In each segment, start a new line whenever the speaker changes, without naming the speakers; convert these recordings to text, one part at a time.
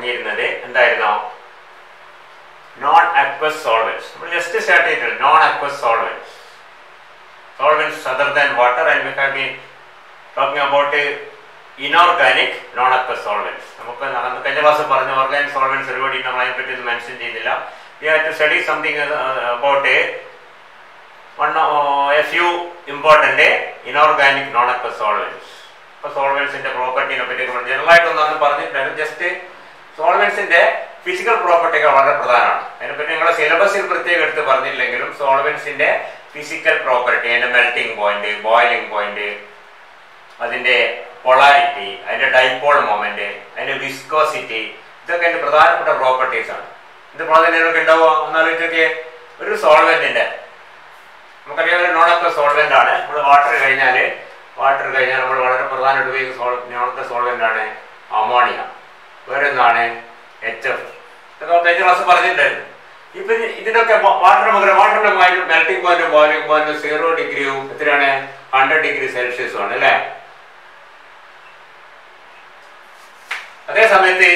തുടങ്ങിയിരുന്നത് എന്തായിരുന്നു? Non aqueous solvents. നമ്മൾ just start ചെയ്തിട്ടുണ്ട് non aqueous solvents, solvents other than water, and we have been talking about inorganic non aqueous solvents. നമുക്ക് കഴിഞ്ഞ class പറഞ്ഞു organic solvents ഒരുപാട് നമ്മൾ അതിനെപ്പറ്റി ഒന്നും മെൻഷൻ ചെയ്യുന്നില്ല. We have to study something about a few important inorganic non-aqueous solvents. അപ്പോൾ സോൾവെന്റ്സിന്റെ പ്രോപ്പർട്ടിനെ പറ്റി ജനറലായിട്ടൊന്നും പറഞ്ഞിട്ടുണ്ടായിരുന്നു. ജസ്റ്റ് സോൾവെന്റ്സിന്റെ ഫിസിക്കൽ പ്രോപ്പർട്ടി ഒക്കെ വളരെ പ്രധാനമാണ്. അതിനെപ്പറ്റി നിങ്ങളുടെ സിലബസിൽ പ്രത്യേകം എടുത്ത് പറഞ്ഞില്ലെങ്കിലും സോൾവെന്റ്സിന്റെ ഫിസിക്കൽ പ്രോപ്പർട്ടി, അതിന്റെ മെൽറ്റിംഗ് പോയിന്റ്, ബോയിലിംഗ് പോയിന്റ്, അതിന്റെ പൊളാരിറ്റി, അതിന്റെ ഡൈപോൾ മൊമെന്റ്, അതിന്റെ വിസ്കോസിറ്റി, ഇതൊക്കെ അതിന്റെ പ്രധാനപ്പെട്ട പ്രോപ്പർട്ടീസ് ആണ്. ഇത് പ്രാധാന്യമൊക്കെ ഉണ്ടാവുക എന്നാലോചിച്ചൊക്കെ ഒരു സോൾവെന്റിന്റെ നമുക്കറിയാം ഒരു നോൺ അക്വസ് സോൾവെന്റ് ആണ്. നമ്മൾ വാട്ടർ കഴിഞ്ഞാൽ നമ്മൾ വളരെ പ്രധാനമായിട്ട് ഉപയോഗിക്കുന്ന നോൺ അക്വസ് സോൾവെന്റ് ആണ് അമോണിയ. വേറെ എന്താണ് HF. ഇതൊക്കെ കഴിഞ്ഞ ക്ലാസ് പറഞ്ഞിട്ടുണ്ടായിരുന്നു. ഇപ്പൊ ഇതിനൊക്കെ വാട്ടറിന്റെ മെൽറ്റിംഗ് പോയിന്റും ബോയിലിംഗ് പോയിന്റും 0 ഡിഗ്രിയും എത്രയാണ് 100 ഡിഗ്രി സെൽഷ്യസും ആണ് അല്ലേ. അതേ സമയത്ത്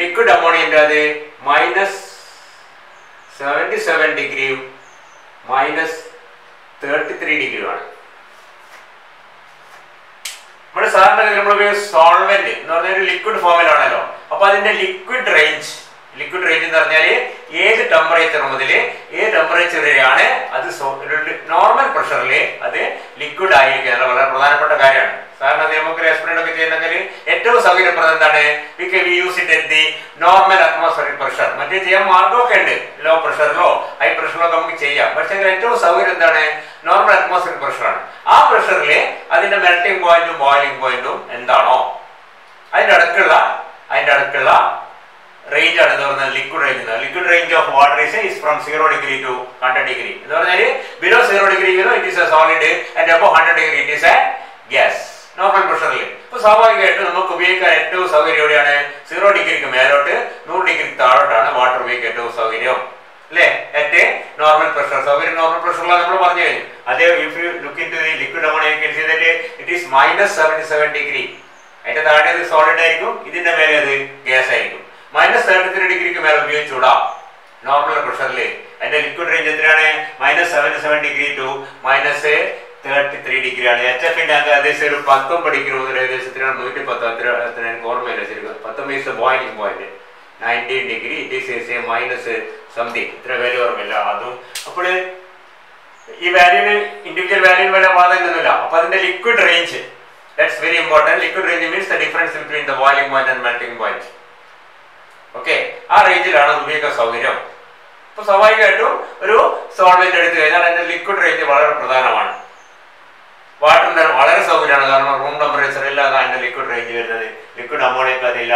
ലിക്വിഡ് അമോണിയന്റെ അത് -77 ഡിഗ്രിയും -33 ഡിഗ്രിയുമാണ്. നമ്മുടെ സാധാരണ നമ്മൾ സോൾവെന്റ് എന്ന് പറഞ്ഞ ഒരു ലിക്വിഡ് ഫോമിലാണല്ലോ. അപ്പൊ അതിന്റെ ലിക്വിഡ് റേഞ്ച് എന്ന് പറഞ്ഞാൽ ഏത് ടെമ്പറേച്ചർ മുതൽ ഏത് ടെമ്പറേച്ചർ വരെയാണ് അത് നോർമൽ പ്രഷറിൽ അത് ലിക്വിഡ് ആയിരിക്കുക എന്നുള്ള വളരെ പ്രധാനപ്പെട്ട കാര്യമാണ്. സാധാരണ നമുക്ക് എക്സ്പെരിമെന്റ് ഒക്കെ ചെയ്യുന്നെങ്കിൽ ഏറ്റവും സൗകര്യപ്രദം എന്താണ്? We use it at the normal atmospheric pressure. മറ്റേ ചെയ്യാൻ മാർഗമൊക്കെ ഉണ്ട്, ലോ പ്രഷറിലോ ഹൈ പ്രഷറിലോ ഒക്കെ നമുക്ക് ചെയ്യാം. പക്ഷെ ഏറ്റവും സൗകര്യം എന്താണ്? നോർമൽ അറ്റ്മോസ്ഫിയറിക് പ്രഷറാണ്. ആ പ്രഷറിൽ അതിന്റെ മെൽറ്റിംഗ് പോയിന്റും ബോയിലിംഗ് പോയിന്റും എന്താണോ അതിന്റെ അടുക്കുള്ള റേഞ്ച് ആണ് എന്ന് പറഞ്ഞാൽ liquid range. Liquid range of water is from 0 degree to 100 degree. എന്ന് പറഞ്ഞാൽ below 0 degree it is a solid and above 100 degree it is a gas. Normal പ്രഷറിൽ ഇപ്പൊ സ്വാഭാവികമായിട്ട് നമുക്ക് ഉപയോഗിക്കാൻ ഏറ്റവും സൗകര്യം എവിടെയാണ്? 0 ഡിഗ്രിക്ക് മേലോട്ട് 100 ഡിഗ്രിക്ക് താഴോട്ടാണ് വാട്ടർ ഉപയോഗിക്കാൻ ഏറ്റവും സൗകര്യം അല്ലേ. അറ്റ് നോർമൽ പ്രഷർ സൗകര്യം നോർമൽ പ്രഷറിലാണ് നമ്മൾ പറഞ്ഞു കഴിഞ്ഞു. അതേ if you look into the liquid ammonia you can see that it is -77 degree. അതിന്റെ താഴെ അത് സോളിഡ് ആയിരിക്കും, ഇതിന്റെ മേലെ അത് ഗ്യാസ് ആയിരിക്കും. -33 ഡിഗ്രിക്ക് മേലെ ഉപയോഗിച്ചൂടാ നോർമൽ പ്രഷറിൽ. അതിന്റെ ലിക്വിഡ് റേഞ്ച് എത്രയാണ്? -77 ഡിഗ്രി ടു -33 ഡിഗ്രിയാണ്. HFന്റെ ഏകദേശം ഒരു 19 ഡിഗ്രി മുതൽ ഏകദേശം 110 അത്ര എനിക്ക് ഓർമ്മയില്ല ശരിക്കും. 19 boiling point, 19 degree it is minus something, ഇത്ര വാല്യൂ ഓർമ്മയില്ല അതും. അപ്പോൾ ഈ വാല്യൂന് ഇൻഡിവിജ്വൽ വാല്യൂന് വല്ല പ്രാധാന്യമൊന്നുമില്ല. അപ്പൊ അതിന്റെ liquid range that's very important. Liquid range means the difference between the boiling point and melting point. Okay, ആ റേഞ്ചിലാണ് ഉപയോഗിക്കാൻ സൗകര്യം. അപ്പൊ സ്വാഭാവികമായിട്ടും ഒരു സോൾവെന്റ് എടുത്തു കഴിഞ്ഞാൽ അതിന്റെ ലിക്വിഡ് റേഞ്ച് വളരെ പ്രധാനമാണ്. വാട്ടറിന്റെ വളരെ സൗകര്യമാണ്, കാരണം റൂം ടെമ്പറേച്ചർ ഇല്ലാതെ അതിന്റെ ലിക്വിഡ് റേഞ്ച് വരുന്നത്. ലിക്വിഡ് അമോണിയക്ക് അതില്ല.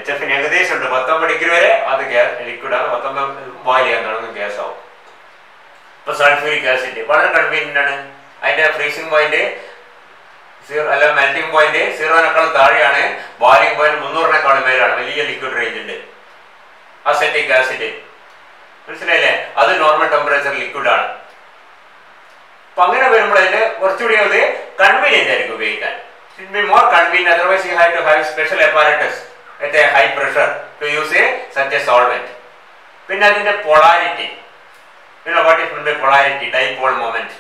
HFന് ഏകദേശം ഉണ്ട് 19 ഡിഗ്രി വരെ അത് ലിക്വിഡാണ്, 19 ബോയിൽ ചെയ്യാൻ തുടങ്ങും ഗ്യാസ് ആവും. ഇപ്പൊ സൾഫ്യൂരിക് ആസിഡ് വളരെ കൺവീനിയന്റ് ആണ്. അതിന്റെ ഫ്രീസിംഗ് പോയിന്റ് അല്ല മെൽറ്റിംഗ് പോയിന്റ് 0-നേക്കാളും താഴെയാണ്. ബോയിലിംഗ് പോയിന്റ് 300-നേക്കാളും മേലാണ്. വലിയ ലിക്വിഡ് റേഞ്ച് ഉണ്ട്. അസെറ്റിക് ആസിഡ് മനസ്സിലായില്ലേ, അത് നോർമൽ ടെമ്പറേച്ചർ ലിക്വിഡ് ആണ്. അപ്പൊ അങ്ങനെ വരുമ്പോൾ അതിന് കുറച്ചുകൂടി അത് കൺവീനിയന്റ് ആയിരിക്കും ഉപയോഗിക്കാൻ. It be more convenient. Otherwise you have to have special apparatus at a high pressure to use such a solvent. പിന്നെ അതിന്റെ polarity, what is the polarity? Dipole moment.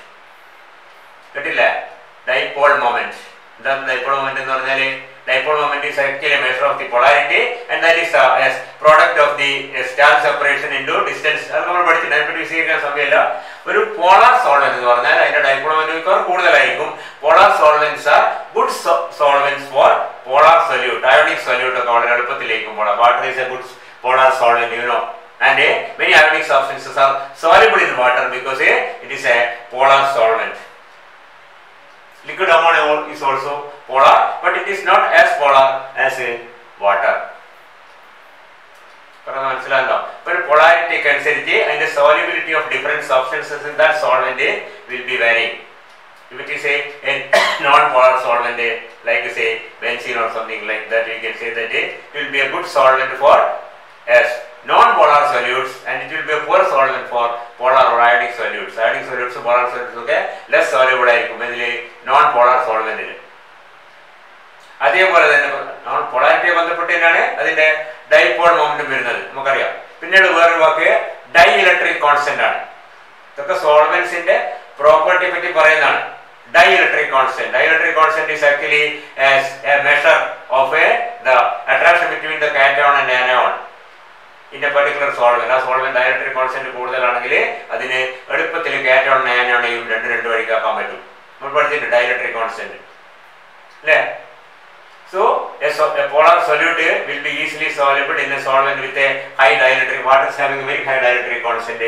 കേട്ടില്ലേ? Dipole moment. എന്താണ് dipole moment എന്ന് പറഞ്ഞാൽ? Dipole moment is actually a measure of the polarity and that is as product of the charge separation into distance. അത് നമ്മൾ പഠിച്ചിട്ടുണ്ട്, അതിനെപ്പറ്റി വിശദീകരിക്കാൻ സമയമില്ല. ഒരു പോളാർ സോൾവെന്റ് എന്ന് പറഞ്ഞാൽ അതിന്റെ ഡൈപോൾ മൊമെന്റ് കൂടുതലായിരിക്കും. Polar solvents are good solvents for polar solute. Ionic solute ഒക്കെ വളരെ എളുപ്പത്തിലേക്കും polar. Water is a good polar solvent, you know, and many ionic substances are soluble in water because it is a polar solvent. Liquid ammonia is also polar, but it is not as polar as water. മനസ്സിലാണല്ലോ. ഇപ്പൊ പൊളാരിറ്റിക്ക് അനുസരിച്ച് അതിന്റെ solubility of different substances in that solvent will be varying. If it is a non-polar solvent like say benzene or something like that, you can say that it will be a good solvent for as non-polar solutes and it will be a poor solvent for polar or ionic solutes. Ionic solutes, polar solutes ഒക്കെ less soluble ആയിരിക്കും ഇതിൽ non-polar solvent. അതേപോലെ തന്നെ പൊളാരിറ്റിയെ ബന്ധപ്പെട്ട് തന്നെയാണ് അതിന്റെ dipole momentum വരുന്നത് നമുക്കറിയാം. പിന്നീട് വേറൊരു വാക്ക് ഡൈ ഇലക്ട്രിക് കോൺസ്റ്റന്റ് ആണ്. ഇതൊക്കെ സോൾവെന്റ്സിന്റെ പ്രോപ്പർട്ടിയെ പറ്റി പറയുന്നതാണ്. Dielectric constant. Dielectric constant is actually a measure of the attraction between the cation and anion in a particular solvent. ആ സോൾവെന്റ് ഡൈഇലക്ട്രിക് കോൺസ്റ്റന്റ് കൂടുതലാണെങ്കിൽ അതിന് എളുപ്പത്തിൽ കാറ്റോൺ ആനോണെയും രണ്ട് വഴിക്കാക്കാൻ പറ്റും. നമ്മൾ പഠിച്ചിട്ടുണ്ട് ഡൈഇലക്ട്രിക് കോൺസ്റ്റന്റ് അല്ലേ? So a polar solute will be easily soluble in a solvent with a high dielectric. Water is having a very high dielectric constant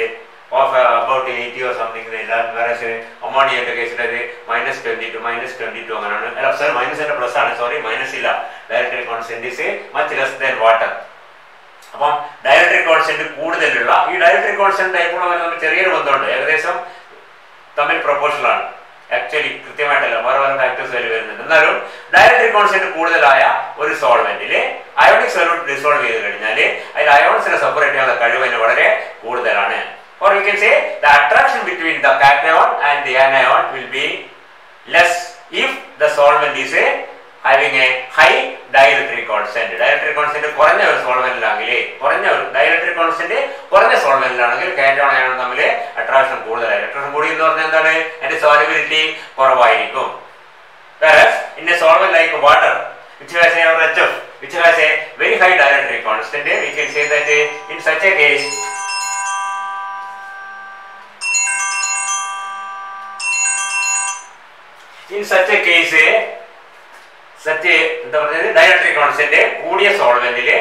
of about 80 or something like that. Whereas ammonia in the case it is -20 to -22 അങ്ങനെയാണ്. Sorry, minus and plus ആണ്. Sorry, minus ഇല്ല. Dielectric constant is much less than water. അപ്പം dielectric constant കൂടുതലുള്ള ഈ dielectric constant ടൈപ്പുള്ള നമ്മൾ ചെറിയൊരു ബന്ധമുണ്ട്. ഏകദേശം തമ്മിൽ പ്രൊപ്പോർഷണൽ ആണ്. ആക്ച്വലി കൃത്യമായിട്ടല്ല, വേറെ വേറെ ഫാക്ടേഴ്സ് അതിൽ വരുന്നുണ്ട്. എന്നാലും ഡയലക്ട്രിക് കോൺസ്റ്റന്റ് കൂടുതലായ ഒരു സോൾവെന്റില് അയോണിക് സൊല്യൂട്ട് ഡിസോൾവ് ചെയ്ത് കഴിഞ്ഞാൽ അതിൽ അയോൺസിനെ സെപ്പറേറ്റ് ചെയ്യാനുള്ള കഴിവ് തന്നെ വളരെ കൂടുതലാണ്. Or we can say the attraction between the cation and the anion will be less if the solvent is having a high dielectric constant. Dielectric constant കുറഞ്ഞ ഒരു സോൾവെന്റിലാണെങ്കിൽ, കുറഞ്ഞ ഒരു ഡയലക്ട്രിക് കോൺസ്റ്റന്റ് കുറഞ്ഞ സോൾവെന്റിലാണെങ്കിൽ കാറ്റോൺ ആനോൺ തമ്മിൽ അട്രാക്ഷൻ കൂടുതലായിരിക്കും. Attraction കൂടി എന്ന് പറഞ്ഞാൽ എന്താണ്? അതിന്റെ സോളിബിലിറ്റി കുറവായിരിക്കും. Whereas in a solvent like water which has a HF which has a very high dielectric constant, we can say that in such a case such a dielectric constant കൂടിയ സോൾവെന്റില്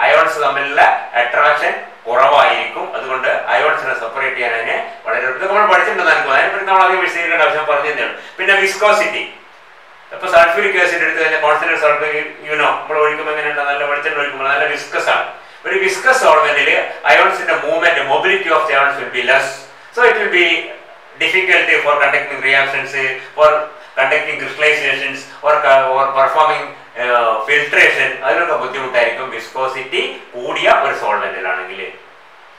ions തമ്മിലുള്ള attraction കുറവായിരിക്കും. അതുകൊണ്ട് അയോൺസിനെ separate ചെയ്യാൻ അതിനെ വളരെ നമ്മൾ പഠിച്ചിട്ടുണ്ടെന്ന് എനിക്ക് അതിനെപ്പറ്റി നമ്മൾ അധികം വിശദീകരിക്കേണ്ട ആവശ്യം പറഞ്ഞു തന്നെയാണ്. പിന്നെ വിസ്കോസിറ്റി. ഇപ്പൊ സൾഫ്യൂരിക് ആസിഡ് എടുത്ത് കഴിഞ്ഞാൽ കോൺസ്റ്റന്റ് സൾഫ്യൂരിക് നമ്മൾ ഒഴിക്കുമ്പോൾ എങ്ങനെയുണ്ട്? നല്ല വെളിച്ചെണ്ണ ഒഴിക്കുമ്പോൾ നല്ല വിസ്കസ് ആണ്. ഒരു വിസ്കസ് സോൾവെന്റില് അയോൺസിന്റെ movement, mobility of the ions will be less, so it will be difficult for conducting reactions, for conducting crystallizations or performing filtration. അതിനൊക്കെ ബുദ്ധിമുട്ടായിരിക്കും വിസ്കോസിറ്റി കൂടിയ ഒരു സോൾവെന്റിലാണെങ്കിൽ.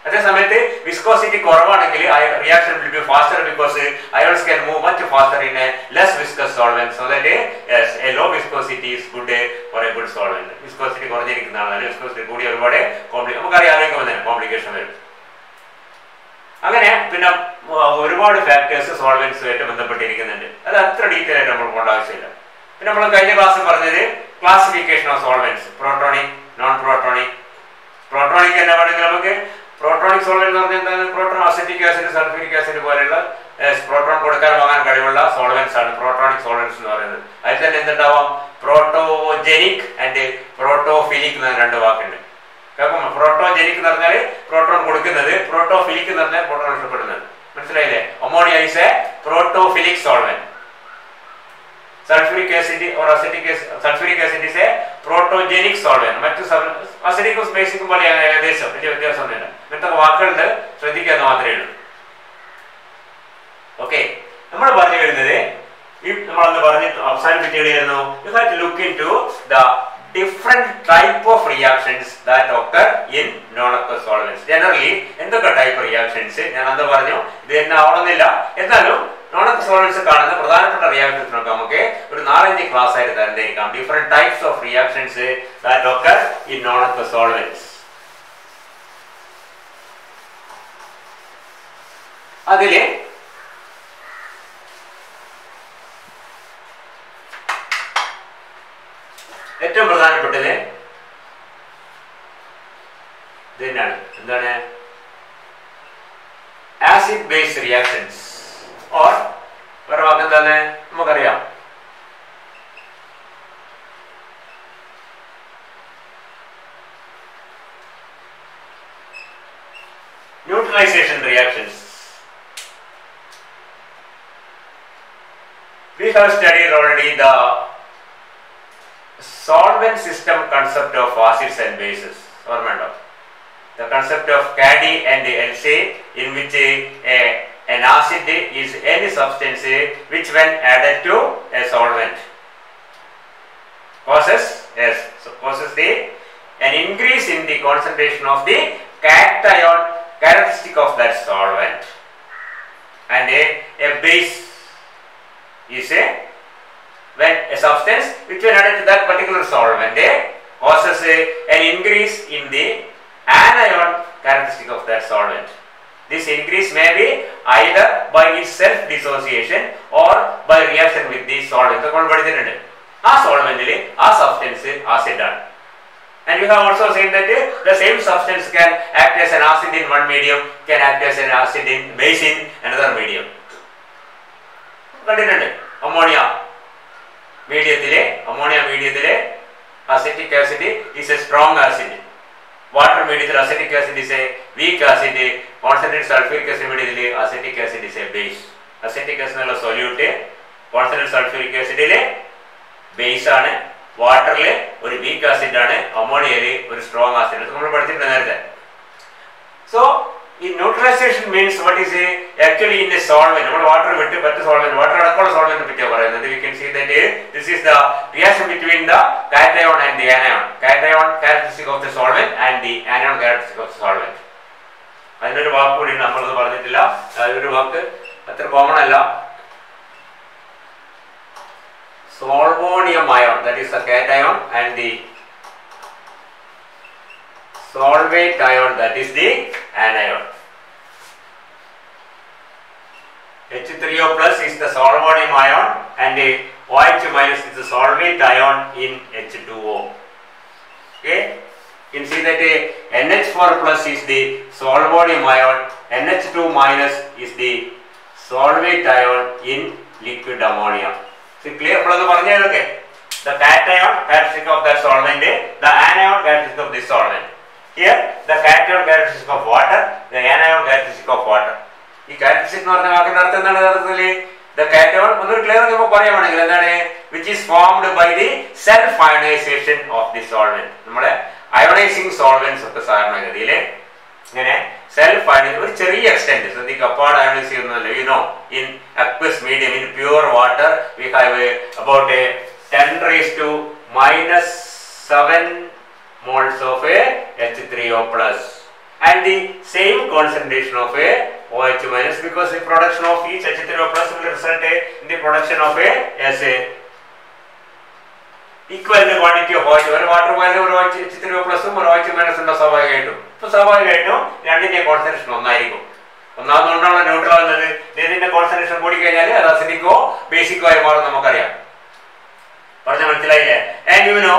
അതേസമയത്ത് വിസ്കോസിറ്റി കുറവാണെങ്കിൽ reaction will be faster because ions can move much faster in a less viscous solvent, so that yes, a low viscosity is good for a good solvent. Viscosity കുറഞ്ഞിരിക്കുന്നതാണ്. Viscosity കൂടിയ ഒരുപാട് നമുക്കറിയാം complication വരും. അങ്ങനെ പിന്നെ ഒരുപാട് factors സോൾവെന്റ്സുമായിട്ട് ബന്ധപ്പെട്ടിരിക്കുന്നുണ്ട്. അത് അത്ര ഡീറ്റെയിൽ ആയിട്ട് നമ്മൾ പോകേണ്ട ആവശ്യമില്ല. പിന്നെ നമ്മൾ കഴിഞ്ഞ ക്ലാസ്സിൽ പറഞ്ഞത് classification of solvents, protonic, non protonic. Protonic തന്നെ വേണമെങ്കിൽ നമുക്ക് പ്രോട്ടോണിക് സോൾവെന്റ് എന്ന് പറഞ്ഞാൽ എന്താണ്? Proton, acetic acid, sulphuric acid പോലെയുള്ള പ്രോട്ടോൺ കൊടുക്കാൻ വാങ്ങാൻ കഴിവുള്ള സോൾവെന്റ്സ് ആണ് പ്രോട്ടോണിക് സോൾവെന്റ്സ് എന്ന് പറയുന്നത്. അതിൽ തന്നെ എന്തുണ്ടാവാം? പ്രോട്ടോജെനിക് ആൻഡ് പ്രോട്ടോഫിലിക് എന്ന രണ്ട് വാക്കുണ്ട്. പ്രോട്ടോജെനിക് എന്ന് പറഞ്ഞാൽ പ്രോട്ടോൺ കൊടുക്കുന്നത്, പ്രോട്ടോഫിലിക് എന്ന് പറഞ്ഞാൽ പ്രോട്ടോൺ നഷ്ടപ്പെടുന്നത്. മനസ്സിലായില്ലേ? Ammonia is a protophilic solvent. Sulphuric acid or sulfuric acid is a protogenic solvent. മറ്റു അസിഡിക്കും ബേസിക്കും പോലെ ഏകദേശം വലിയ വ്യത്യാസമൊന്നുമില്ല. ഇങ്ങനത്തെ വാക്കുകളുണ്ട്, ശ്രദ്ധിക്കാന്ന് മാത്രമേ ഉള്ളൂ. ഓക്കെ, നമ്മൾ പറഞ്ഞു വരുന്നത് നമ്മളന്ന് പറഞ്ഞ് അവസാനിപ്പിക്കുകയായിരുന്നു. You have to look into the different type of reactions that occur in non-aqueous solvents. Generally എന്തൊക്കെ ടൈപ്പ് റിയാക്ഷൻസ് ഞാൻ അന്ന് പറഞ്ഞു, ഇത് തന്നെ ആവണമെന്നില്ല. എന്നാലും non-aqueous solvents കാണുന്ന പ്രധാനപ്പെട്ട റിയാക്ഷൻസ് നോക്കാം. നമുക്ക് ഒരു 4-5 ക്ലാസ് ആയിട്ട് തരേണ്ടിയിരിക്കാം. Different types of reactions that occur in non-aqueous solvents. അതില് ഏറ്റവും പ്രധാനപ്പെട്ടത് ഇതന്നെയാണ്. എന്താണ്? ആസിഡ് ബേസ് റിയാക്ഷൻസ് ഓർ വേറെ വാക്കെന്താണ് നമുക്കറിയാം? Neutralisation reactions. We have studied already the solvent system concept of acids and bases. Remember the concept of CADI and LC, in which an acid is any substance which when added to a solvent causes an increase in the concentration of the cation characteristic of that solvent, and a base is when a substance which when added to that particular solvent causes an increase in the anion characteristic of that solvent. This increase may be either by its self dissociation or by reaction with the solvent. ആ solvent ആ substance acid ആണ്. And you have also seen that the same substance can act as an acid in one medium, can act as an acid in base in another medium. കണ്ടിട്ടുണ്ട് ammonia മീഡിയത്തിലെ acetic acid is a strong acid. Water medium acetic acid is a weak acid. Concentrated sulfuric acid medium acetic acid is a base. Acetic acid is a solute. Concentrated sulfuric acid is base ആണ്. വാട്ടറിൽ ഒരു weak acid ആണ്, അമോണിയയിൽ ഒരു strong acid. നമ്മൾ പഠിച്ചിട്ടുണ്ട് നേരത്തെ. So ഈ neutralisation means what is actually in a solvent. നമ്മൾ വാട്ടർ വിട്ട് മറ്റ് സോൾവെന്റ്, വാട്ടർ അടക്കമുള്ള സോൾവെന്റിനെ പറ്റിയാണ് പറയുന്നത്. We can see that this is the reaction between the cation and the anion. Cation characteristic of the solvent and the anion characteristic of the solvent. അതിനൊരു വാക്ക് കൂടി നമ്മളത് പറഞ്ഞിട്ടില്ല. അതൊരു വാക്ക് അത്ര കോമൺ അല്ല. Solvonium ion, that is the cation, and the solvate ion, that is the anion. H3O plus is the solvonium ion and the OH minus is the solvate ion in H2O. Okay, you can see that NH4 plus is the solvonium ion, NH2 minus is the solvate ion in liquid ammonia. Clear? The cation characteristic of that solvent, the anion characteristic of this solvent. Here, the cation characteristic of water, the anion characteristic of water. This characteristic the cation, which is formed by the self-ionization of the solvent. Ionizing solvents of the self-ionization, ഒരു ചെറിയ extent ശ്രദ്ധിക്കുക. അപ്പാട് ionise ചെയ്യുന്നതല്ല. You know in aqueous medium, in pure water we have about 10 raised to minus 7 moles of H3O plus and the same concentration of OH minus, because the production of each H3O plus will result in the production of as a equivalent quantity of OH. ഒരു water പോയാലും ഒരു H3O പ്ലസും ഒരു OH minus ഉണ്ടോ സ്വാഭാവികമായിട്ടും. അപ്പോൾ സ്വാഭാവികമായിട്ടും രണ്ടിന്റെ കോൺസെൻട്രേഷൻ ഒന്നായിരിക്കും. ഒന്നാമതുകൊണ്ടാണ് ന്യൂട്രൽ ആകുന്നത്. ഇതിന്റെ കോൺസെൻട്രേഷൻ കൂടിക്കഴിഞ്ഞാൽ അത് അസിഡിക്കോ ബേസിക്കോ ആയി മാറും, നമുക്കറിയാം. പറഞ്ഞ മനസ്സിലായില്ലേ? And you know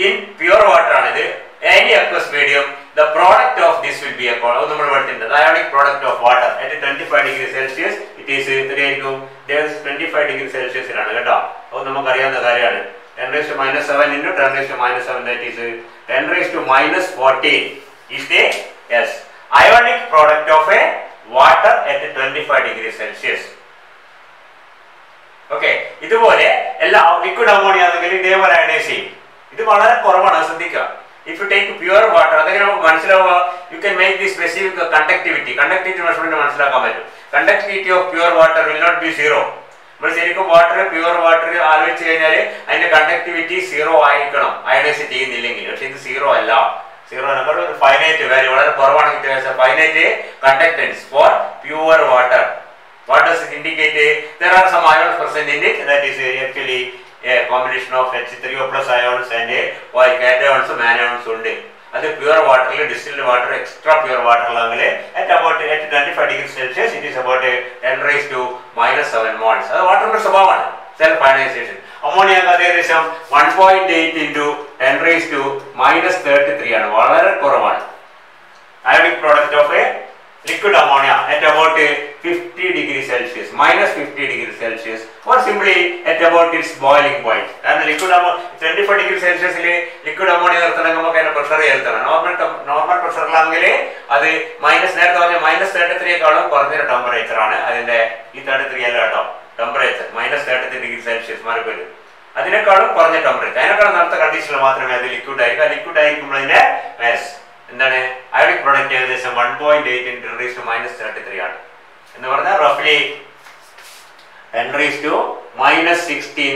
in pure water ആണിത്. any aqueous medium, the product of this will be a നമ്മൾ പഠിച്ചിട്ടുണ്ട്. the ionic product of water at 25 degrees Celsius it is 25 degrees Celsius ലാണ് കേട്ടോ. അത് നമുക്കറിയാവുന്ന കാര്യമാണ്. 10 raised to minus 7 into 10 raised to minus 7, that is 10 raised to minus 14 is the ionic product of a water at 25 degrees Celsius. Okay, ഇതുപോലെ എല്ലാ liquid ammonia ആണെങ്കിൽ ഇതേപോലെ ionise ചെയ്യും. ഇത് വളരെ കുറവാണ്, ശ്രദ്ധിക്കുക. If you take pure water, അതെങ്ങനെ നമുക്ക് മനസ്സിലാവുക? You can make the specific conductivity measurement മനസ്സിലാക്കാൻ പറ്റും. Conductivity of pure water will not be 0. നമ്മൾ ശരിക്കും വാട്ടർ പ്യുവർ വാട്ടർ ആലോചിച്ച് കഴിഞ്ഞാൽ അതിന്റെ കണ്ടക്ടിവിറ്റി 0 ആയിരിക്കണം അയണൈസ് ചെയ്യുന്നില്ലെങ്കിൽ. പക്ഷെ ഇത് 0 അല്ല. 0 ഒരു ഫൈനൈറ്റ് വാല്യൂ, വളരെ കുറവാണ് വ്യത്യാസം. Finite conductance four pure water. What does it indicate? There are some ions present in it. That is actually a combination of H3O plus ions and cations anions ഉണ്ട്. അത് പ്യുവർ വാട്ടറിൽ distilled water extra pure വാട്ടറിലാണെങ്കിൽ at 25 degrees Celsius it is about 10 raised to minus 7 moles. അത് വാട്ടറിന്റെ സ്വഭാവമാണ്, self ionisation. അമോണിയക്ക് ഏകദേശം 1.8 into 10 raised to minus 33 ആണ്, വളരെ കുറവാണ്. Ionic product of a liquid ammonia at about 50 degrees Celsius, minus 50 degrees Celsius, or simply at about its boiling point. And liquid ammonia 25 degrees Celsius liquid ammonia നിർത്തണമെങ്കിൽ നമുക്ക് അതിന്റെ pressure ഉയർത്തണം. Normal പ്രഷറിലാണെങ്കിൽ അത് നേരത്തെ പറഞ്ഞ minus 33ക്കാളും കുറഞ്ഞൊരു ടെമ്പറേച്ചർ ആണ് അതിന്റെ. ഈ 33 അല്ല കേട്ടോ, ടെമ്പറേച്ചർ minus 33 degrees Celsius മാറിപ്പോയി. അതിനേക്കാളും കുറഞ്ഞ ടെമ്പറേച്ചർ, അതിനേക്കാളും നടത്ത കണ്ടീഷനിൽ മാത്രമേ അത് ലിക്വിഡ് ആയിരിക്കും. ആ ലിക്വിഡ് ആയിരിക്കുമ്പോൾ അതിന്റെ എന്താണ് അയോണിക് പ്രോഡക്റ്റ് ഏകദേശം 1.8 into 10 raised to minus 33 ആണ് എന്ന് പറഞ്ഞാൽ റഫ്ലി 10 raised to minus 16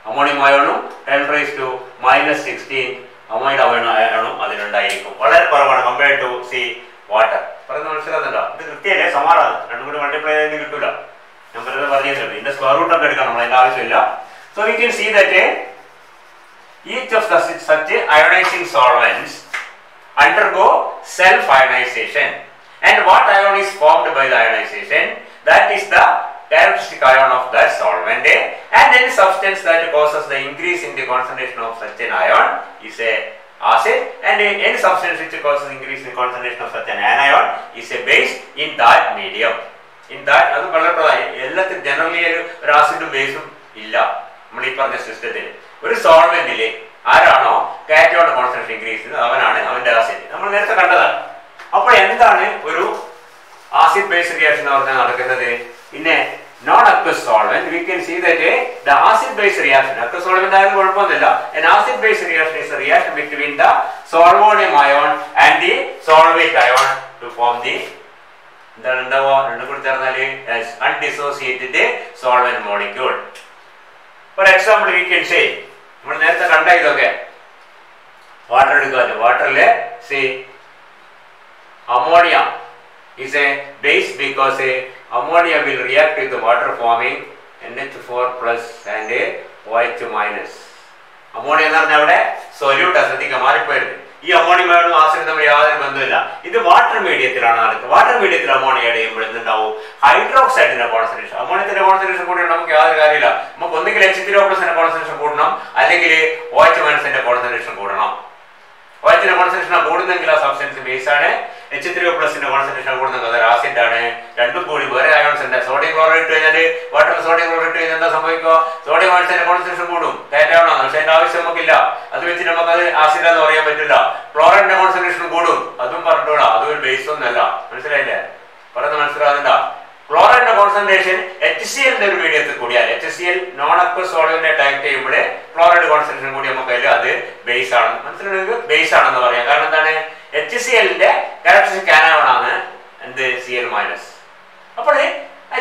അമോണിയം അയോണും 10 raised to minus 16 അമോണിയം അയോണും അതിലുണ്ടായിരിക്കും. വളരെ കുറവാണ് കമ്പയർഡ് ടു വാട്ടർ. പറയുന്നത് മനസ്സിലാകുന്നുണ്ടോ? ഇത് കൃത്യമല്ലേ, സമാറാണ്. രണ്ടും കൂടി മൾട്ടിപ്ലൈ ചെയ്ത് കിട്ടൂല. ഞാൻ പറഞ്ഞിട്ടുണ്ട് ഇതിന്റെ സ്ക്വയർ റൂട്ട് ഒക്കെ എടുക്കണം, നമ്മൾ അതിന്റെ ആവശ്യമില്ല. So we can see that each of such ionizing solvents undergo self-ionization. And what ion is formed by the ionization? That is the characteristic ion of that solvent. And any substance that causes the increase in the concentration of such an ion is a acid, and any substance which causes increase in concentration of such an anion is a base in that medium. In that, അത് വളരെ എല്ലാത്തിനും generally ഒരു ആസിഡും ബേസും ഇല്ല നമ്മൾ ഈ പറഞ്ഞ സിസ്റ്റത്തിൽ. ഒരു സോൾവെന്റില് ആരാണോ കാറ്റയോൺ കോൺസെൻട്രേഷൻ ഇൻക്രീസ് ചെയ്യുന്നത് അവനാണ് അവന്റെ ആസിഡ്. നമ്മൾ നേരത്തെ കണ്ടതാണ്. അപ്പോൾ എന്താണ് ഒരു ആസിഡ് ബേസ് റിയാക്ഷൻ എന്ന് പറഞ്ഞാൽ നടക്കുന്നത്? പിന്നെ non aqueous solvent, we can see that the acid base reaction, aqueous solvent ആയാലും കുഴപ്പമൊന്നുമില്ല. An acid base reaction is a reaction between the solvonium ion and the solvate ion to form the എന്താണ് ഉണ്ടാവുക? രണ്ടും കൂടി ചേർന്നാല് undissociated solvent molecule. For example, we can say നമ്മൾ നേരത്തെ കണ്ട ഇതൊക്കെ വാട്ടർ എടുക്കുക. വാട്ടറിലെ see ammonia is a base because ammonia will react with the water forming NH4 plus and OH minus. Ammonia എന്ന് പറഞ്ഞാൽ അവിടെ സൊല്യൂട്ട് അസറ്റിക് മാറിപ്പോയിരുന്നു. ഈ അമോണിയമായും ആസിഡ് തമ്മിൽ യാതൊരു ബന്ധമില്ല. ഇത് വാട്ടർ മീഡിയത്തിലാണ് നടക്കുന്നത്. വാട്ടർ മീഡിയത്തിൽ അമോണിയ ആഡ് ചെയ്യുമ്പോൾ എന്തുണ്ടാവും? ഹൈഡ്രോക്സൈഡിന്റെ കോൺസെൻട്രേഷൻ. അമോണിയത്തിന്റെ കോൺസെൻട്രേഷൻ കൂടി നമുക്ക് യാതൊരു കാര്യമില്ല. നമുക്ക് ഒന്നുകിൽ H3O+ന്റെ കോൺസെൻട്രേഷൻ കൂടണം, അല്ലെങ്കിൽ OH minusന്റെ കോൺസെൻട്രേഷൻ കൂടണം. OH കോൺസെൻട്രേഷൻ കൂടുന്നെങ്കിൽ ആ സബ്സ്റ്റൻസ് ബേസ് ആണ്. H3O+ന്റെ കോൺസെൻട്രേഷൻ കൂടുന്നെങ്കിൽ അത് ആസിഡ് ആണ്. രണ്ടും കൂടി വേറെ അയോൺസ് ഉണ്ട്. സോഡിയം ക്ലോറൈഡ് ഇട്ട് കഴിഞ്ഞാൽ വാട്ടറിൽ സോഡിയം ക്ലോറൈഡ് ഇട്ട് കഴിഞ്ഞാൽ എന്താ സംഭവിക്കുക? സോഡിയം അയോൺസിന്റെ കോൺസെൻട്രേഷൻ കൂടും. കാറ്റയോൺ ആണ്, പക്ഷെ അതിന്റെ ആവശ്യം നമുക്കില്ല. അത് വെച്ചിട്ട് നമുക്കത് ആസിഡ് എന്ന് പറയാൻ പറ്റില്ല. ക്ലോറൈഡിന്റെ കോൺസെൻട്രേഷൻ കൂടും, അതും പറഞ്ഞുകൂടാ. അതും ഒരു ബേസ് ഒന്നല്ല. മനസ്സിലായില്ലേ? പറയുന്നത് മനസ്സിലാകുന്നുണ്ട? ക്ലോറൈഡിന്റെ കോൺസെൻട്രേഷൻ HCl ഒരു മീഡിയത്തിൽ കൂടിയാൽ HCl non aqueous solvent attack ചെയ്യുമ്പോൾ ക്ലോറൈഡ് കോൺസെൻട്രേഷൻ കൂടി നമുക്ക് അത് ബേസ് ആണ്. മനസ്സിലാണെങ്കിൽ ബേസ് ആണെന്ന് പറയാം. കാരണം എന്താണ്? HClന്റെ ക്യാരക്ടറിസ്റ്റിക് ആനയോൺ ആണ് എന്ത്? Cl minus. അപ്പോൾ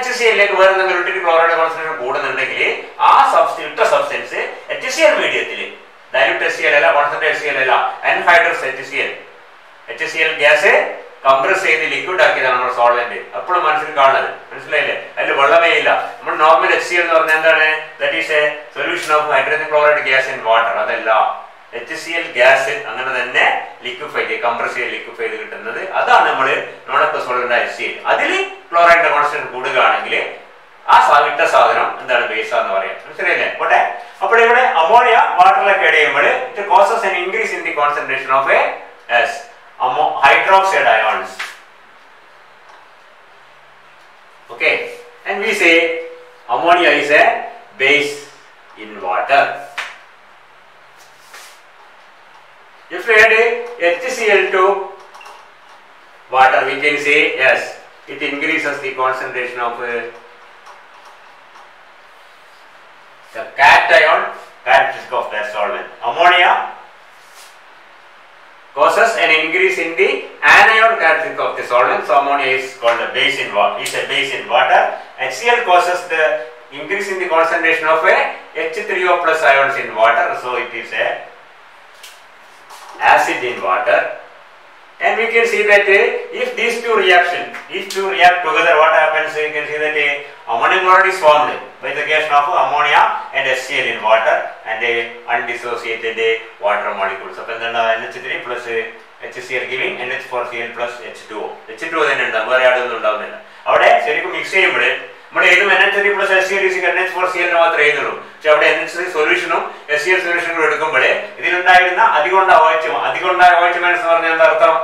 HClലേക്ക് വേറെ എന്തെങ്കിലും ഇട്ടിട്ട് ക്ലോറൈഡ് കോൺസെൻട്രേഷൻ കൂടുന്നുണ്ടെങ്കിൽ ആ സബ്സ്റ്റൻസ് HCl മീഡിയത്തിൽ ഡയലൂട്ട് HCl അല്ല, കോൺസെൻട്രേറ്റ് HCl അല്ല, അൺഹൈഡ്രസ് HCl ഗ്യാസ് കംപ്രസ് ചെയ്ത് ലിക്വിഡ് ആക്കിയതാണ് നമ്മുടെ സോൾവെന്റ്. അപ്പോഴും മനസ്സിൽ കാണുന്നത്. മനസ്സിലായില്ലേ? അതിൽ വെള്ളമേ ഇല്ല. നമ്മൾ നോർമൽ HCl എന്ന് പറഞ്ഞാൽ എന്താണ്? That is A solution of hydrogen chloride gas in water. അതല്ല, HCl ഗ്യാസ് അങ്ങനെ തന്നെ ലിക്വിഫൈ ചെയ്ത് കംപ്രസ് ചെയ്ത് ലിക്വിഫൈ ചെയ്ത് കിട്ടുന്നത്. അതാണ് നമ്മൾ നോൺ അക്വസ് സോൾവെന്റ് HCl. അതിൽ ക്ലോറൈഡിന്റെ കോൺസെൻട്രേഷൻ കൂടുകയാണെങ്കിൽ ആ ഇട്ട സാധനം എന്താണ്? ബേസ് എന്ന് പറയാം. മനസ്സിലായില്ലേ? പോട്ടെ. അപ്പോൾ ഇവിടെ അമോണിയ വാട്ടറിലേക്ക് ആഡ് ചെയ്യുമ്പോൾ it causes an increase in the concentration of hydroxide ions. Okay, and we say ammonia is a base in water. If we add HCl to water, we can say yes, it increases the concentration of the cation characteristic of that solvent. Ammonia causes an increase in the anion characteristic of the solvent. So ammonia is called a base in water. It's a base in water. HCl causes the increase in the concentration of H3O+ ions in water. So it is a acid in water. And we can see that if these two react together, what happens? You can see that ammonium chloride is formed by the reaction of ammonia and HCl in water and undissociated water molecules. So NH3 plus HCl giving NH4Cl plus H2O. H2O then വേറെ ആടൊന്നും ഉണ്ടാവുന്നില്ല. അവിടെ ശരിക്കും mix ചെയ്യുമ്പോൾ നമ്മൾ ഏതും NH3 plus HCl NH4Cl മാത്രമേ എഴുതുള്ളൂ. പക്ഷെ അവിടെ NH3 സൊല്യൂഷനും HCl സൊല്യൂഷനും എടുക്കുമ്പോൾ ഇതിലുണ്ടായിരുന്ന അധികം OH മൈനസ് എന്ന് പറഞ്ഞാൽ എന്താ അർത്ഥം?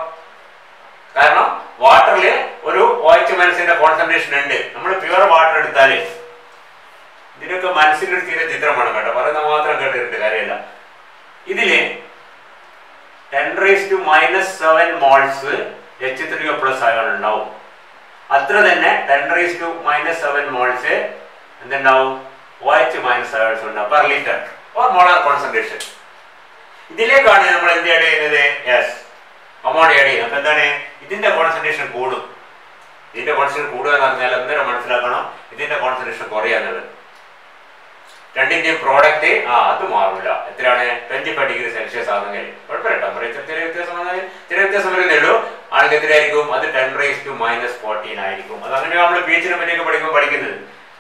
കാരണം വാട്ടറിൽ ഒരു OH മൈനസിന്റെ കോൺസെൻട്രേഷൻ ഉണ്ട്. നമ്മൾ പ്യുവർ വാട്ടർ എടുത്താൽ ഇതിനൊക്കെ മനസ്സിലൊരു തീരെ ചിത്രമാണ് കേട്ടോ, പറയുന്ന മാത്രം കേട്ടിട്ട് കാര്യമില്ല. ഇതില് 10⁻⁻7 മോൾസ് H3O+ അയോൺ ഉണ്ടാവും. അത്ര തന്നെ 10⁻⁻7 മോൾസ് എന്തുണ്ടാവും? OH മൈനസ് അയോൺസ് ഉണ്ടാവും per litre or molar concentration. ഇതിലേക്കാണ് നമ്മൾ എന്ത് ആഡ് ചെയ്യുന്നത്? യെസ്, അമോണിയ ആഡ് ചെയ്യുന്നത്. അപ്പൊ എന്താണ്? ഇതിന്റെ കോൺസെൻട്രേഷൻ കൂടും. ഇതിന്റെ കോൺസെൻട്രേഷൻ കൂടുക എന്ന് പറഞ്ഞാൽ അന്നേരം മനസ്സിലാക്കണം ഇതിന്റെ കോൺസെൻട്രേഷൻ കുറയാന്നുള്ളത്. രണ്ടിന്റെയും പ്രോഡക്റ്റ് അത് മാറില്ല. എത്രയാണ്? 25 ഡിഗ്രി സെൽഷ്യസ് ആണെങ്കിൽ കുഴപ്പമില്ല. ടെമ്പറേച്ചർ ചെറിയ വ്യത്യാസം വരുന്നേ ഉള്ളൂ. ആണെങ്കിൽ എത്രയായിരിക്കും? അത് 10⁻⁻14 ആയിരിക്കും. അതങ്ങനെ നമ്മൾ പീച്ചിനെ പറ്റിയൊക്കെ പഠിക്കുന്നത്.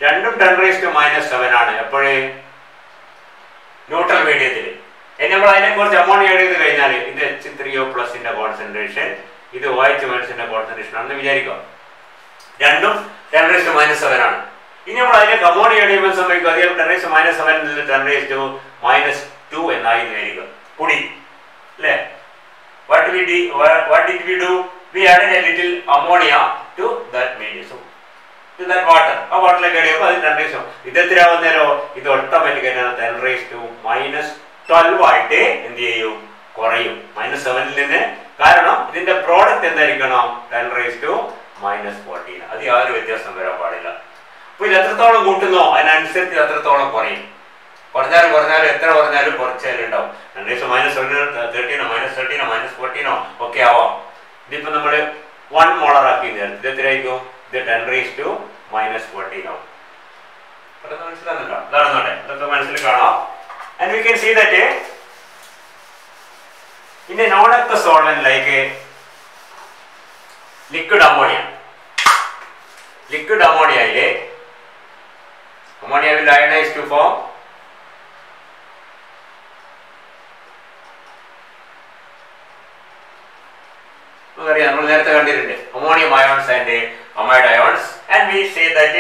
രണ്ടും 10⁻⁻7 ആണ്. എപ്പോഴേ? ന്യൂട്രൽ മീഡിയത്തിൽ. ഇനി നമ്മൾ അതിനെക്കുറിച്ച് അമോണിയ എഴുതി കഴിഞ്ഞാൽ ഇത് H3O പ്ലസിന്റെ കോൺസെൻട്രേഷൻ, ഇത് OH മൈനസിന്റെ കോൺസെൻട്രേഷൻ ആണെന്ന് വിചാരിക്കാം. രണ്ടും 10⁻⁷ ആണ്. ഇനി നമ്മൾ അതിലേക്ക് അമോണിയ എഴുതുമ്പോൾ സംഭവിക്കും അധികം 10⁻⁷ നിന്ന് 10⁻² എന്നായി വിചാരിക്കുക. കൂടി അല്ലേ? What did we do? We added a little ammonia to that medium. So, to that water. ആ വാട്ടറിലേക്ക് ഇടുമ്പോൾ അത് 10 ഇതെത്രയാവുന്നേരോ ഇത് ഓട്ടോമാറ്റിക്കായിട്ട് 10⁻12 ആയിട്ട് എന്ത് ചെയ്യും? കുറയും. -7 നിന്ന്. കാരണം ഇതിന്റെ പ്രോഡക്റ്റ് എന്തായിരിക്കണം? 10⁻14. അത് യാതൊരു വ്യത്യാസം വരാൻ പാടില്ല. അപ്പൊ ഇത് എത്രത്തോളം കൂട്ടുന്നോ അതിനനുസരിച്ച് അത്രത്തോളം കുറയും. കുറഞ്ഞാലും എത്ര കുറഞ്ഞാലും കുറച്ചാലും ഉണ്ടാവും. 10⁻13 -13 ഒക്കെ ആവാം. ഇതിപ്പോ നമ്മള് 1 മോളർ ആക്കി ഇത് എത്രയായിരിക്കും? ഇത് 10⁻14 ആവും. മനസ്സിലാകുന്നുണ്ടോ? അതാണെന്നോട്ടെ, അതൊക്കെ മനസ്സിൽ കാണാം. And we can see that in a non-aqueous solvent like liquid ammonia will ionize to form ammonium ions and amide ions, and we say that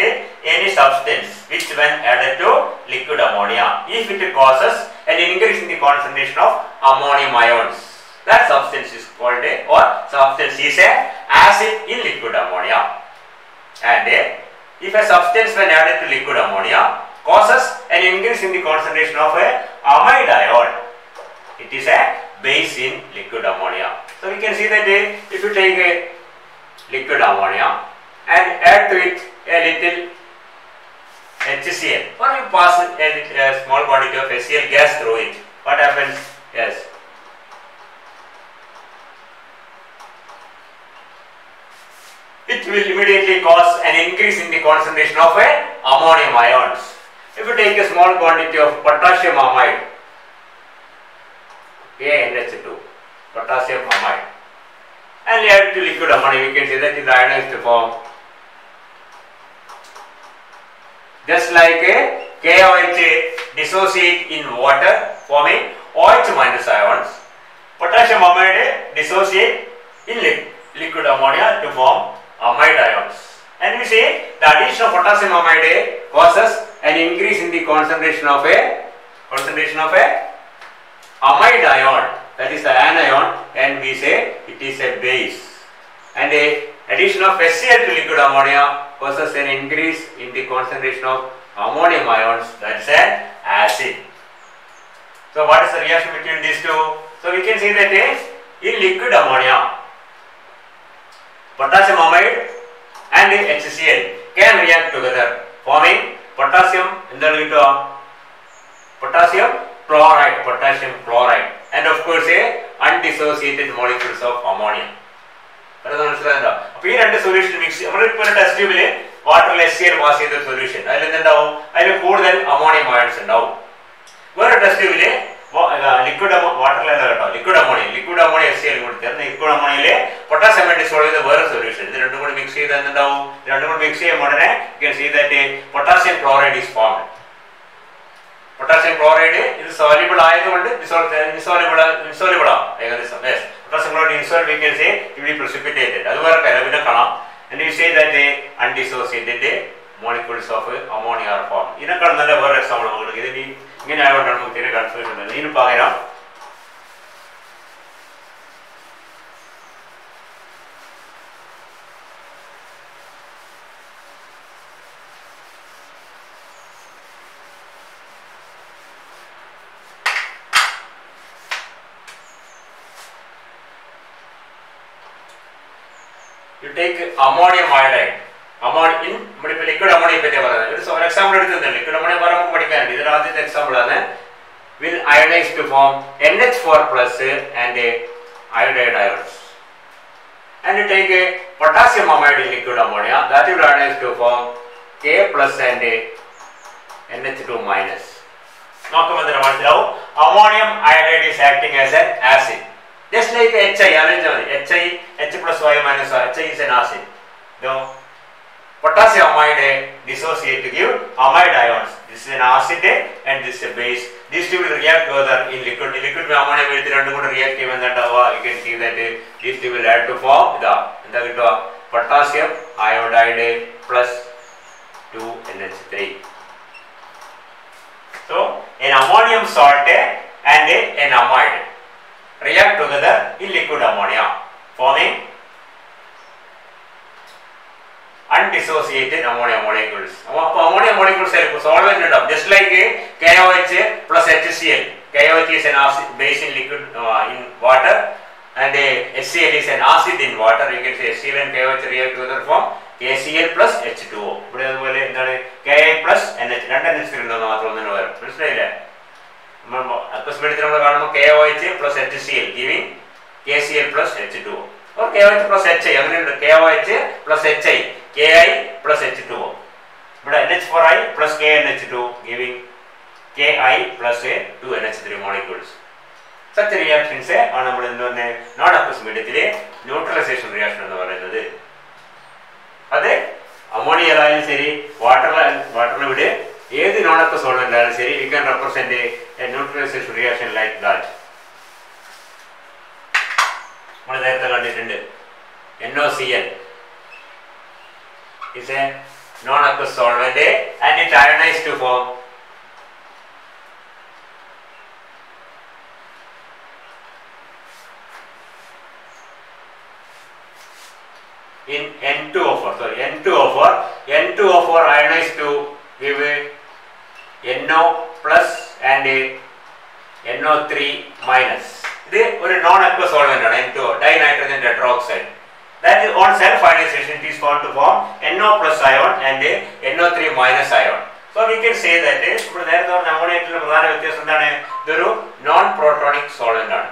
any substance which when added to liquid ammonia, if it causes an increase in the concentration of ammonium ions, that substance is called or substance is a acid in liquid ammonia. And if a substance when added to liquid ammonia causes an increase in the concentration of a amide ion, it is a base in liquid ammonia. So we can see that if you take a liquid ammonia and add to it a little HCl, or you pass a small quantity of HCl gas through it, what happens? Yes, it will immediately cause an increase in the concentration of ammonium ions. If you take a small quantity of potassium amide, NH2, potassium amide, and add to liquid ammonia, we can see that is ionized form. Just like KOH dissociate in water forming OH minus ions, potassium amide dissociate in liquid ammonia to form amide ions. And we say the addition of potassium amide causes an increase in the concentration of a amide ion, that is the anion, and we say it is a base. And a addition of HCl to liquid ammonia causes an increase in the concentration of ammonium ions, that is an acid. So what is the reaction between these two? So we can see that in liquid ammonia, potassium amide and HCl can react together forming potassium chloride, and of course undissociated molecules of ammonia. അപ്പോൾ ഈ രണ്ട് solution mix നമ്മളിപ്പോൾ ഒരു test ട്യൂബിൽ വാട്ടറിൽ HCl pass ചെയ്ത solution അതിലെന്തുണ്ടാവും? അതിൽ കൂടുതൽ അമോണിയം അയോൺസ് ഉണ്ടാവും. വേറെ ടെസ്റ്റ് ട്യൂബില് ലിക്വിഡ് വാട്ടറിലല്ല കേട്ടോ, ലിക്വിഡ് അമോണിയ HCl കൂടി ചേർന്ന് ലിക്വിഡ് അമോണിയയില് പൊട്ടാസ്യം ഡിസോൾവ് ചെയ്ത വേറെ സൊല്യൂഷൻ, ഇത് രണ്ടും കൂടി മിക്സ് ചെയ്ത് എന്തുണ്ടാവും? രണ്ടും കൂടി മിക്സ് ചെയ്യുമ്പോൾ ഉടനെ potassium chloride is formed. Potassium chloride ഇത് സോല്യൂബിൾ ആയതുകൊണ്ട് ഇൻസോല്യൂബിൾ ഏകദേശം potassium chloride insoluble, we can say it will be precipitated. അത് വേറെ കലവിനെ കാണാം. And we say that undissociated molecules of ammonia are formed. ഇതിനേക്കാൾ നല്ല വേറെ എക്സാമ്പിൾ നമുക്ക് ഇത് ഇങ്ങനെ ആയതുകൊണ്ടാണ് നമുക്ക് തീരെ കൺഫ്യൂഷൻ ഉള്ളത്. ഇതിന് പകരം you take ammonium iodide. നമ്മളിപ്പോൾ ലിക്വിഡ് അമോണിയ പറ്റിയാണ് പറയുന്നത്. ഒരു എക്സാമ്പിൾ എടുക്കുന്നുണ്ട്. ലിക്വിഡ് അമോണിയ പറയാൻ നമുക്ക് പഠിക്കാനുണ്ട്. ഇതിൽ ആദ്യത്തെ എക്സാമ്പിൾ ആണ് will ionize to form NH4 plus and iodide ions. And you take a potassium amide in liquid ammonia, that will ionize to form K plus and NH2 minus. നോക്കുമ്പോൾ തന്നെ മനസ്സിലാവും ammonium iodide is acting as an acid. Just like HI, H plus Y minus Y, HI is an acid. No, potassium amide dissociate to give amide ions. This is an acid and this is a base. these two will react together in liquid. In liquid ammonia will രണ്ടും കൂടി react ചെയ്യുമ്പോൾ എന്താ ഉണ്ടാവുക? You can see that these two will add to form ഇതാ എന്താ കിട്ടുക? Potassium iodide plus 2NH3. So an ammonium salt and an amide react together in liquid ammonia, forming undissociated ammonia molecules. Ammonia molecules are solvent undam, just like KOH plus HCl. KOH is an acid base in liquid in water, and HCl is an acid in water. You can say HCl and KOH react together form KCl plus H2O. ഇവിടെ അതുപോലെ എന്താണ് Ki plus NH രണ്ട് NH3 ഉണ്ടെന്ന് മാത്രം ഒന്നിന് പകരം മനസ്സിലായില്ലേ? Aqueous medicine നമ്മൾ കാണുമ്പോൾ KOH plus HCl giving KCl plus H2O or KOH plus HI അങ്ങനെയുണ്ട് KOH plus HI Ki plus H2O. ഇവിടെ NH4i plus KNH2 giving Ki plus 2NH3 molecules. Such reactions ആണ് നമ്മൾ എന്താണ് നോൺ അക്വസ് മീഡിയത്തിലെ ന്യൂട്രലൈസേഷൻ റിയാക്ഷൻ എന്ന് പറയുന്നത്. അതെ അമോണിയയിലായാലും ശരി വാട്ടറിൽ ഇവിടെ ഏത് നോൺ അക്വസ് സോൾവെന്റ് ആയാലും ശരി you can represent A neutralisation reaction like that. നമ്മൾ നേരത്തെ കണ്ടിട്ടുണ്ട് NOCl is a non-aqueous solvent and it ionized to form in N2O4 ionized to give NO plus and NO3 minus. This is a non-aqueous solvent N2O dinitrogen tetroxide. That is on self ionization it is found to form NO plus ion and NO3 minus ion. So we can say that ഇപ്പോൾ നേരത്തെ പറഞ്ഞ അമോണിയയിലെ പ്രധാന വ്യത്യാസം എന്താണ്? ഇതൊരു non protonic solvent ആണ്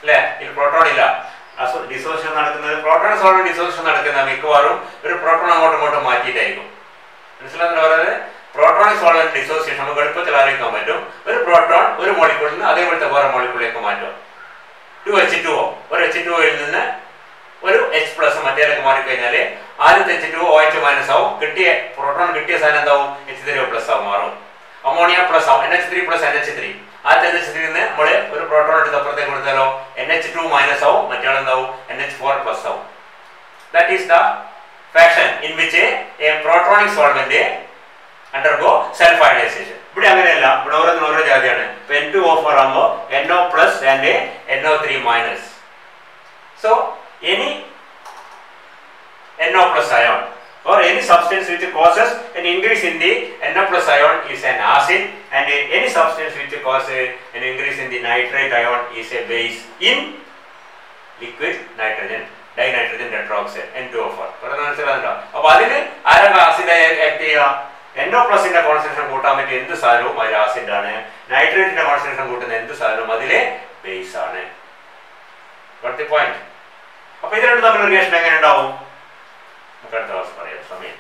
അല്ലേ? ഇതിൽ പ്രോട്ടോൺ ഇല്ല. ഡിസോസിയേഷൻ നടക്കുന്നത് പ്രോട്ടോൺ സോൾവെന്റ് ഡിസോസിയേഷൻ നടക്കുന്ന മിക്കവാറും ഒരു പ്രോട്ടോൺ അങ്ങോട്ടും മാറ്റിയിട്ടായിരിക്കും. മനസ്സിലാകുന്ന പറയുന്നത് പ്രോട്ടോണിക് സോൾവെന്റ് ഡിസോസിയേഷൻ നമുക്ക് എളുപ്പത്തിൽ അറിയിക്കാൻ പറ്റും. ഒരു പ്രോട്ടോൺ ഒരു മോളിക്യൂളിൽ നിന്ന് അതേപോലത്തെ വേറെ മോളിക്യൂളിലേക്ക് മാറ്റും. 2H2O ഒരു H2Oയിൽ നിന്ന് ഒരു H പ്ലസ് മറ്റേലേക്ക് മാറിക്കഴിഞ്ഞാൽ ആദ്യത്തെ H2O OH മൈനസ് ആവും. കിട്ടിയ പ്രോട്ടോൺ കിട്ടിയ സാധനം എന്താവും? H3O പ്ലസ് ആവും മാറും. അമോണിയ പ്ലസ് ആവും NH3 പ്ലസ് NH3. ആദ്യത്തെ NH3 നിന്ന് നമ്മൾ ഒരു പ്രോട്ടോൺ എടുത്ത് അപ്പുറത്തേക്ക് കൊടുത്താലോ NH2 മൈനസ് ആവും, മറ്റേ എന്താവും NH4 പ്ലസ് ആവും. That is the fashion in which a protonic solvent undergo self ionization. ഇവിടെ അങ്ങനെയല്ല, ഇവിടെ ഓരോ ജാതിയാണ്. ഇപ്പൊ N2O4 ആകുമ്പോൾ NO plus and NO3 minus. So any NO plus ion or any substance which causes an increase in the NO plus ion is an acid, and any substance which causes an increase in the nitrate ion is a base in liquid nitrogen dinitrogen tetroxide N2O4. മനസ്സിലാകുന്നുണ്ടോ? അപ്പൊ അതിന് ആരൊക്കെ ആസിഡായി act ചെയ്യുക? NO പ്ലസിന്റെ concentration കൂട്ടാൻ പറ്റിയ എന്ത് സാധനവും അതിൽ ആസിഡ് ആണ്. നൈട്രേറ്റിന്റെ കോൺസെൻട്രേഷൻ കൂട്ടുന്ന എന്ത് സാധനവും അതിലെ ബേസ് ആണ്. പോയിന്റ്. അപ്പൊ ഇത് രണ്ടും തമ്മിലുള്ള റിയാക്ഷൻ എങ്ങനെ ഉണ്ടാവും? നമുക്ക് അടുത്ത ക്ലാസ് പറയാം. സമയം